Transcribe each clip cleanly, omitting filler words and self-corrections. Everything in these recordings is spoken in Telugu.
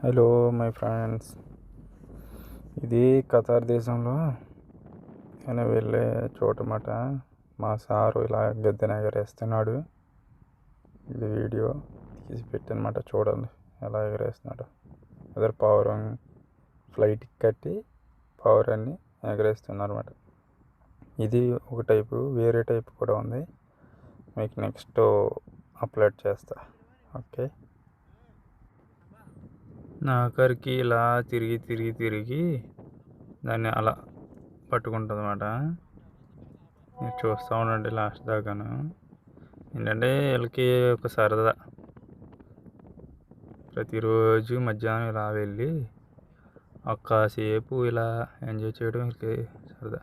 హలో మై ఫ్రెండ్స్, ఇది ఖతార్ దేశంలో నేను వెళ్ళే చోటమాట. మా సారు ఇలా గద్దెన ఎగరేస్తున్నాడు. ఇది వీడియో తీసి పెట్టనమాట. చూడండి ఎలా ఎగరేస్తున్నాడు. అదే పావురం ఫ్లైట్ కట్టి పావురాన్ని ఎగరేస్తున్నారు అన్నమాట. ఇది ఒక టైపు, వేరే టైపు కూడా ఉంది. మీకు నెక్స్ట్ అప్లోడ్ చేస్తా. ఓకే, నా ఆఖరికి ఇలా తిరిగి దాన్ని అలా పట్టుకుంటుంది అన్నమాట. మీరు చూస్తూ ఉండండి లాస్ట్ దాకాను. ఏంటంటే వీళ్ళకి ఒక సరదా, ప్రతిరోజు మధ్యాహ్నం ఇలా వెళ్ళి ఒక్కసేపు ఇలా ఎంజాయ్ చేయడం వీళ్ళకి సరదా.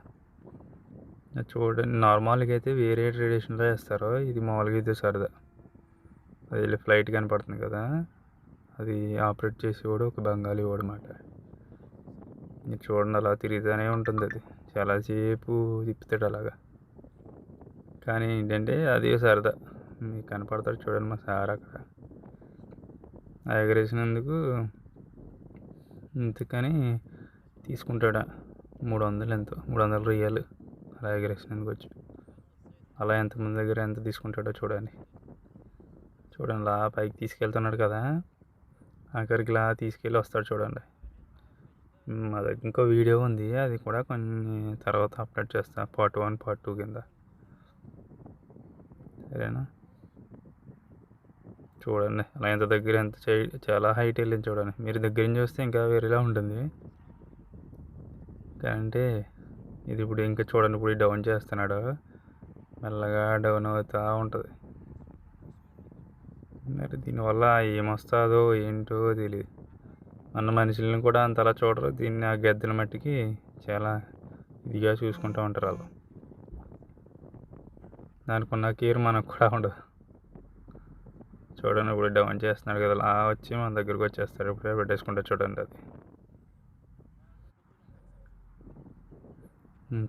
చూడండి, నార్మల్గా అయితే వేరే ట్రెడిషన్లో వేస్తారు, ఇది మామూలుగా అయితే సరదా. అది వెళ్ళి ఫ్లైట్ కనపడుతుంది కదా, అది ఆపరేట్ చేసేవాడు ఒక బెంగాలీ వాడు అన్నమాట. మీరు చూడండి అలా తిరుగుతూనే ఉంటుంది. అది చాలాసేపు తిప్పుతాడు అలాగా. కానీ ఏంటంటే అది సరదా. మీకు కనపడతాడు చూడండి మా సార్ అక్కడ ఎగరేసినందుకు. ఇంతకని తీసుకుంటాడా 300 రియాలు అలా ఎగరేసినందుకు వచ్చి. అలా ఎంతమంది దగ్గర ఎంత తీసుకుంటాడో చూడండి. అలా పైకి తీసుకెళ్తున్నాడు కదా, ఆఖరికి ఇలా తీసుకెళ్ళి వస్తాడు చూడండి. మా దగ్గర ఇంకో వీడియో ఉంది, అది కూడా కొన్ని తర్వాత అప్లోడ్ చేస్తా, పార్ట్ 1 పార్ట్ 2 కింద. సరేనా? చూడండి అలా ఎంత దగ్గర, చాలా హైట్ వెళ్ళింది చూడండి. మీరు దగ్గర నుంచి చూస్తే ఇంకా వేరేలా ఉంటుంది. అంటే ఇది ఇప్పుడు ఇంకా చూడండి, ఇప్పుడు డౌన్ చేస్తున్నాడు, మెల్లగా డౌన్ అవుతూ ఉంటుంది. మరి దీనివల్ల ఏమొస్తుందో ఏంటో తెలియదు. మన మనుషులను కూడా అంతలా చూడరు, దీన్ని ఆ గద్దెల మట్టికి చాలా ఇదిగా చూసుకుంటూ ఉంటారు వాళ్ళు. దానికి ఉన్న కేర్ మనకు కూడా ఉండదు. చూడండి ఇప్పుడు డౌన్ చేస్తున్నాడు కదా, అలా వచ్చి మన దగ్గరకు వచ్చేస్తాడు. ఇప్పుడే పెట్టేసుకుంటా చూడండి. అది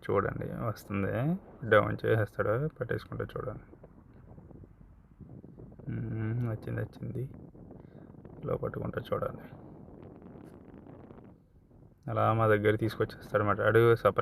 చూడండి వస్తుంది, డౌన్ చేసేస్తాడు, పెట్టేసుకుంటా చూడండి. వచ్చింది ఇలా పట్టుకుంటా చూడండి. అలా మా దగ్గర తీసుకొచ్చేస్తాడు అన్నమాట. అడుగు సపరేట్